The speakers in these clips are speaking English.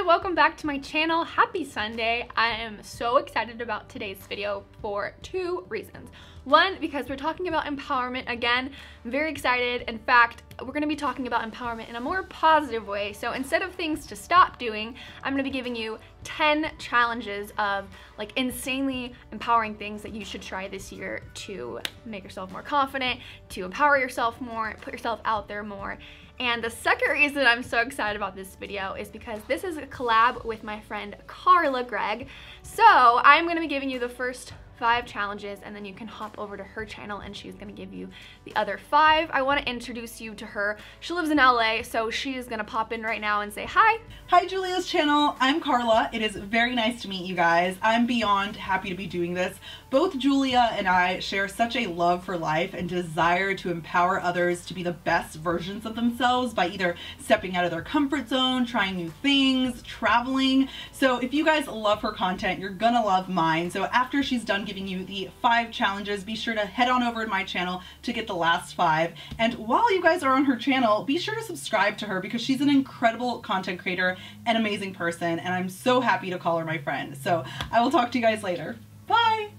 welcome back to my channel. Happy Sunday. I am so excited about today's video for two reasons. One, because we're talking about empowerment again. I'm very excited. In fact, we're going to be talking about empowerment in a more positive way. So instead of things to stop doing, I'm going to be giving you 10 challenges of like insanely empowering things that you should try this year to make yourself more confident, to empower yourself more, put yourself out there more. And the second reason I'm so excited about this video is because this is a collab with my friend Karla Gregg. So I'm going to be giving you the first 5 challenges, and then you can hop over to her channel and she's going to give you the other 5. I want to introduce you to her. She lives in LA, so she is going to pop in right now and say hi. Hi Julia's channel, I'm Karla. It is very nice to meet you guys. I'm beyond happy to be doing this. Both Julia and I share such a love for life and desire to empower others to be the best versions of themselves by either stepping out of their comfort zone, trying new things, traveling. So if you guys love her content, you're gonna love mine. So after she's done giving you the 5 challenges, be sure to head on over to my channel to get the last 5. And while you guys are on her channel, be sure to subscribe to her because she's an incredible content creator, an amazing person, and I'm so happy to call her my friend. So I will talk to you guys later. Bye!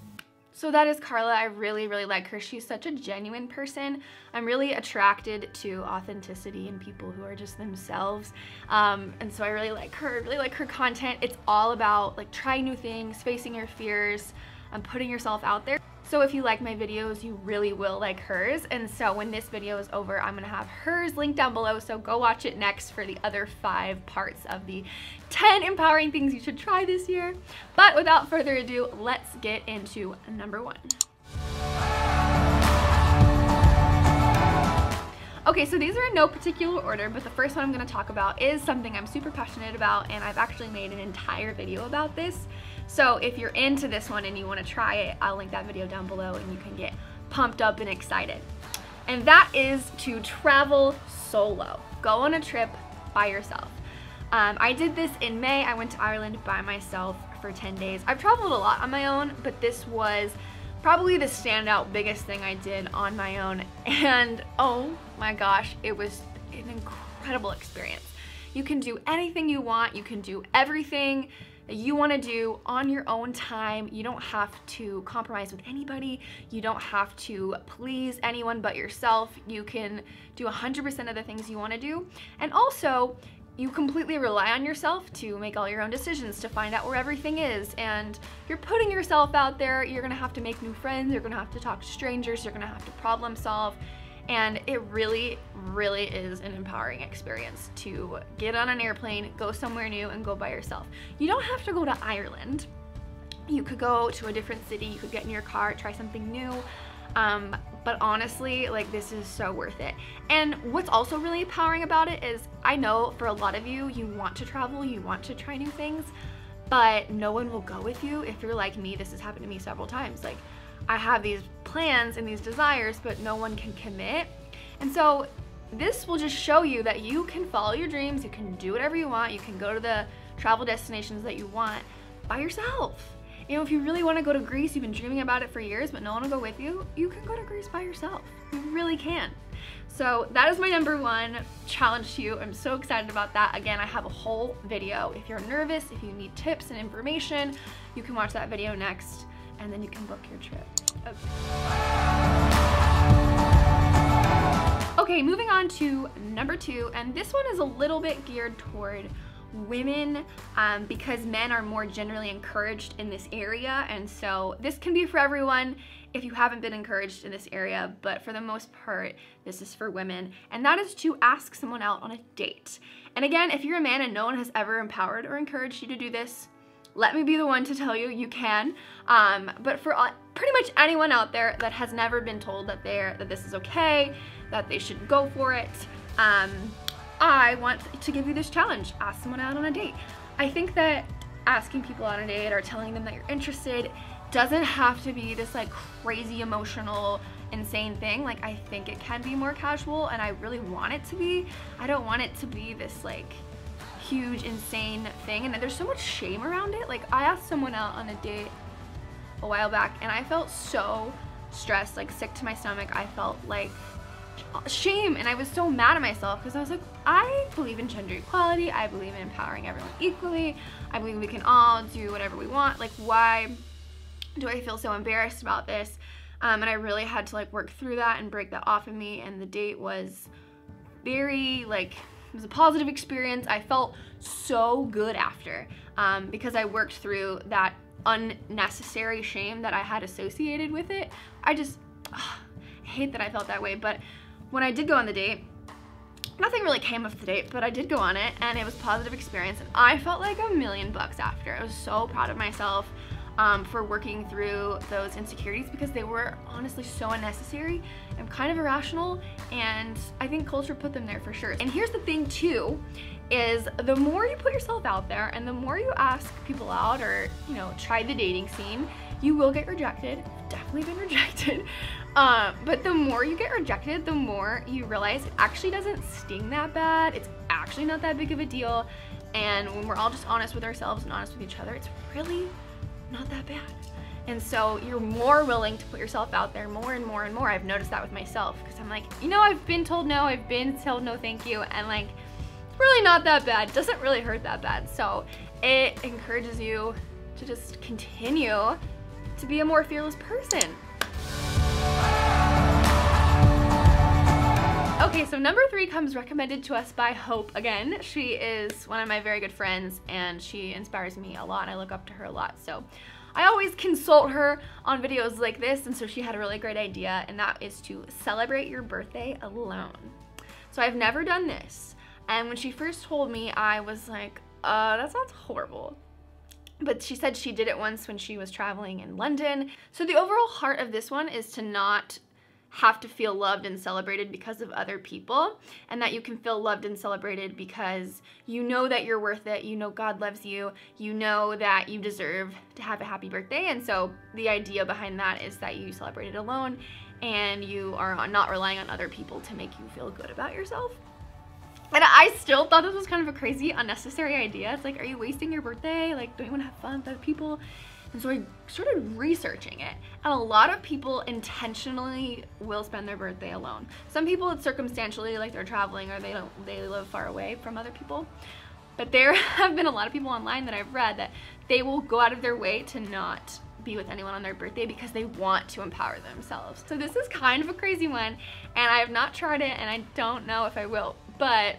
So that is Karla. I really like her. She's such a genuine person. I'm really attracted to authenticity and people who are just themselves. And so I really like her content. It's all about like trying new things, facing your fears, and putting yourself out there. So if you like my videos, you really will like hers. And so when this video is over, I'm gonna have hers linked down below, so go watch it next for the other 5 parts of the 10 empowering things you should try this year. But without further ado, let's get into number 1. Okay, so these are in no particular order, but the first one I'm gonna talk about is something I'm super passionate about, and I've actually made an entire video about this. So if you're into this one and you want to try it, I'll link that video down below and you can get pumped up and excited. And that is to travel solo. Go on a trip by yourself. I did this in May. I went to Ireland by myself for 10 days. I've traveled a lot on my own, but this was probably the standout biggest thing I did on my own. And oh my gosh, it was an incredible experience. You can do anything you want. You can do everything that you want to do on your own time. You don't have to compromise with anybody. You don't have to please anyone but yourself. You can do 100% of the things you want to do. And also, you completely rely on yourself to make all your own decisions, to find out where everything is. And you're putting yourself out there. You're gonna have to make new friends. You're gonna have to talk to strangers. You're gonna have to problem solve. And it really is an empowering experience to get on an airplane, go somewhere new, and go by yourself. You don't have to go to Ireland. You could go to a different city, you could get in your car, try something new. But honestly, like, this is so worth it. And what's also really empowering about it is, I know for a lot of you, you want to travel, you want to try new things, but no one will go with you. If you're like me, this has happened to me several times. Like, I have these plans and these desires, but no one can commit. And so this will just show you that you can follow your dreams, you can do whatever you want, you can go to the travel destinations that you want by yourself. You know, if you really want to go to Greece, you've been dreaming about it for years, but no one will go with you, you can go to Greece by yourself. You really can. So that is my number 1 challenge to you. I'm so excited about that. Again, I have a whole video. If you're nervous, if you need tips and information, you can watch that video next, and then you can book your trip. Okay, moving on to number 2, and this one is a little bit geared toward women because men are more generally encouraged in this area, and so this can be for everyone if you haven't been encouraged in this area, but for the most part, this is for women, and that is to ask someone out on a date. And again, if you're a man and no one has ever empowered or encouraged you to do this, let me be the one to tell you you can. But for pretty much anyone out there that has never been told that this is okay, that they should go for it, I want to give you this challenge. Ask someone out on a date. I think that asking people on a date or telling them that you're interested doesn't have to be this like crazy emotional, insane thing. Like, I think it can be more casual, and I really want it to be. I don't want it to be this like huge, insane thing, and there's so much shame around it. Like, I asked someone out on a date a while back, and I felt so stressed, like sick to my stomach. I felt like shame, and I was so mad at myself because I was like, I believe in gender equality, I believe in empowering everyone equally, I believe we can all do whatever we want. Like, why do I feel so embarrassed about this? And I really had to like work through that and break that off of me. And the date was very like, it was a positive experience. I felt so good after because I worked through that unnecessary shame that I had associated with it. I just hate that I felt that way. But when I did go on the date, nothing really came of the date, but I did go on it, and it was a positive experience, and I felt like $1,000,000 after. I was so proud of myself for working through those insecurities because they were honestly so unnecessary and kind of irrational, and I think culture put them there for sure. And here's the thing too, is the more you put yourself out there and the more you ask people out or, you know, try the dating scene, you will get rejected. I've definitely been rejected. But the more you get rejected, the more you realize it actually doesn't sting that bad. It's actually not that big of a deal. And when we're all just honest with ourselves and honest with each other, it's really not that bad. And so you're more willing to put yourself out there more and more and more. I've noticed that with myself because I'm like, you know, I've been told no, I've been told no thank you, and like, it's really not that bad. It doesn't really hurt that bad. So it encourages you to just continue to be a more fearless person. Okay, so number 3 comes recommended to us by Hope again. She is one of my very good friends and she inspires me a lot and I look up to her a lot. So I always consult her on videos like this, and so she had a really great idea, and that is to celebrate your birthday alone. So I've never done this, and when she first told me, I was like, that sounds horrible. But she said she did it once when she was traveling in London. So the overall heart of this one is to not have to feel loved and celebrated because of other people, and that you can feel loved and celebrated because you know that you're worth it, you know God loves you, you know that you deserve to have a happy birthday. And so the idea behind that is that you celebrate it alone and you are not relying on other people to make you feel good about yourself. And I still thought this was kind of a crazy, unnecessary idea. It's like, are you wasting your birthday? Like, don't you want to have fun with other people? And so I started researching it, and a lot of people intentionally will spend their birthday alone. Some people it's circumstantially, like they're traveling or they live far away from other people. But there have been a lot of people online that I've read that they will go out of their way to not be with anyone on their birthday because they want to empower themselves. So this is kind of a crazy one, and I have not tried it, and I don't know if I will, but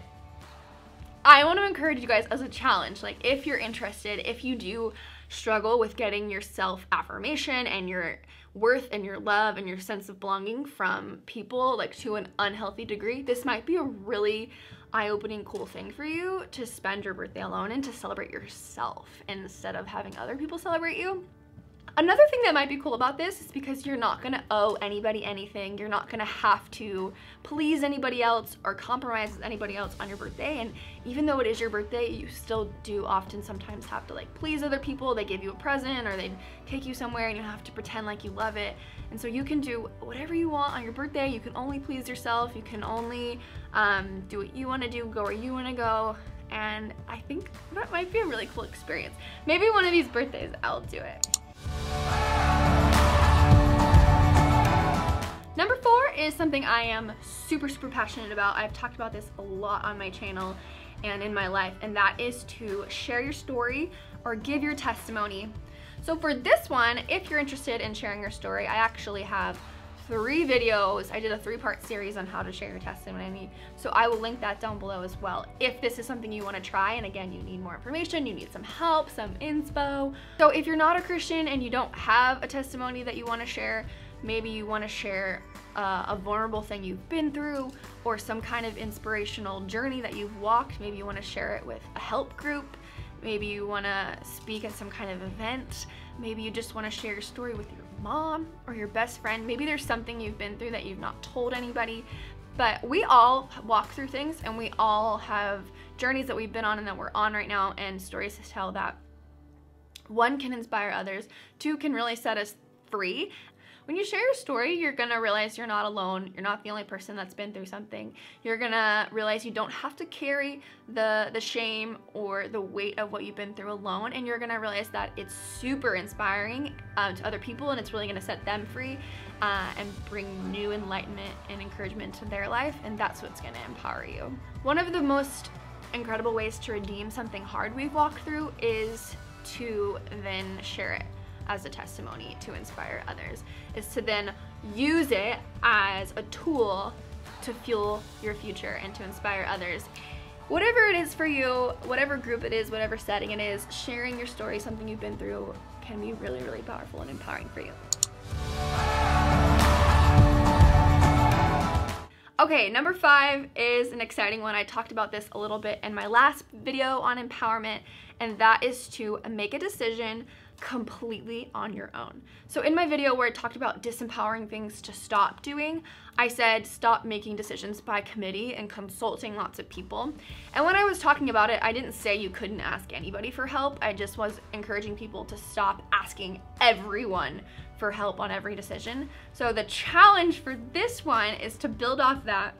I want to encourage you guys as a challenge. Like, if you're interested, if you do struggle with getting your self-affirmation and your worth and your love and your sense of belonging from people, like to an unhealthy degree, this might be a really eye-opening, cool thing for you to spend your birthday alone and to celebrate yourself instead of having other people celebrate you. Another thing that might be cool about this is because you're not gonna owe anybody anything. You're not gonna have to please anybody else or compromise with anybody else on your birthday. And even though it is your birthday, you still do often sometimes have to like please other people. They give you a present or they take you somewhere and you have to pretend like you love it. And so you can do whatever you want on your birthday. You can only please yourself. You can only do what you wanna do, go where you wanna go. And I think that might be a really cool experience. Maybe one of these birthdays I'll do it. Number 4 is something I am super passionate about. I've talked about this a lot on my channel and in my life, and that is to share your story or give your testimony. So for this one, if you're interested in sharing your story, I actually have 3 videos. I did a 3-part series on how to share your testimony, so I will link that down below as well if this is something you want to try. And again, you need more information, you need some help, some inspo. So if you're not a Christian and you don't have a testimony that you want to share, maybe you want to share a vulnerable thing you've been through or some kind of inspirational journey that you've walked. Maybe you want to share it with a help group. Maybe you want to speak at some kind of event. Maybe you just want to share your story with your mom or your best friend. Maybe there's something you've been through that you've not told anybody. But we all walk through things, and we all have journeys that we've been on and that we're on right now, and stories to tell that 1 can inspire others, 2 can really set us free. when you share your story, you're gonna realize you're not alone. You're not the only person that's been through something. You're gonna realize you don't have to carry the shame or the weight of what you've been through alone, and you're gonna realize that it's super inspiring to other people, and it's really gonna set them free and bring new enlightenment and encouragement to their life, and that's what's gonna empower you. One of the most incredible ways to redeem something hard we've walked through is to then share it as a testimony to inspire others, is to then use it as a tool to fuel your future and to inspire others. Whatever it is for you, whatever group it is, whatever setting it is, sharing your story, something you've been through, can be really, really powerful and empowering for you. Okay, number 5 is an exciting one. I talked about this a little bit in my last video on empowerment, and that is to make a decision completely on your own. So in my video where I talked about disempowering things to stop doing, I said stop making decisions by committee and consulting lots of people. And when I was talking about it, I didn't say you couldn't ask anybody for help. I just was encouraging people to stop asking everyone for help on every decision. So the challenge for this one is to build off that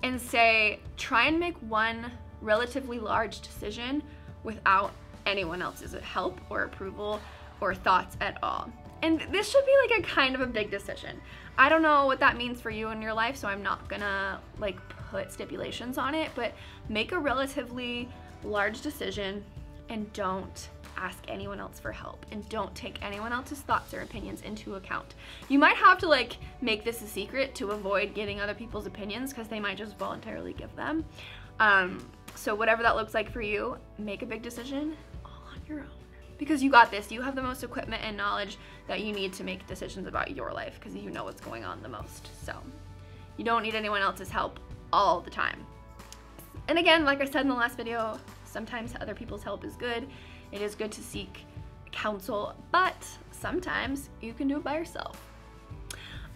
and say, try and make one relatively large decision without anyone else's help or approval or thoughts at all. And this should be like a kind of a big decision. I don't know what that means for you in your life, so I'm not gonna like put stipulations on it, but make a relatively large decision and don't ask anyone else for help, and don't take anyone else's thoughts or opinions into account. You might have to like make this a secret to avoid getting other people's opinions, because they might just voluntarily give them. So whatever that looks like for you, make a big decision all on your own. Because you got this. You have the most equipment and knowledge that you need to make decisions about your life, because you know what's going on the most. So you don't need anyone else's help all the time. And again, like I said in the last video, sometimes other people's help is good. It is good to seek counsel, but sometimes you can do it by yourself.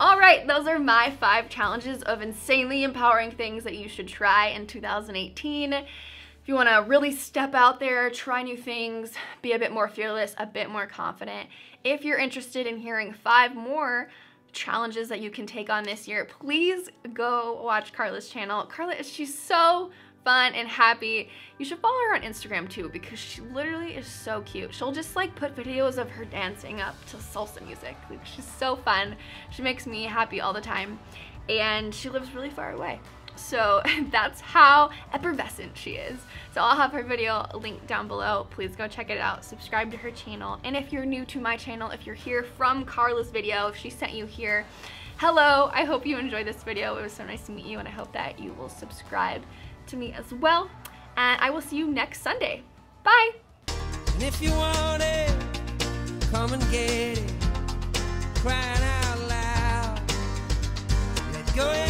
All right, those are my 5 challenges of insanely empowering things that you should try in 2018. If you want to really step out there, try new things, be a bit more fearless, a bit more confident. If you're interested in hearing 5 more challenges that you can take on this year, please go watch Karla's channel. Karla, she's so fun and happy. You should follow her on Instagram too, because she literally is so cute. She'll just like put videos of her dancing up to salsa music. Like, she's so fun. She makes me happy all the time, and she lives really far away. So that's how effervescent she is. So I'll have her video linked down below. Please go check it out. Subscribe to her channel. And if you're new to my channel, if you're here from Karla's video, if she sent you here, hello. I hope you enjoyed this video. It was so nice to meet you, and I hope that you will subscribe to me as well. And I will see you next Sunday. Bye. And if you want it, come and get it. Crying out loud. Let go.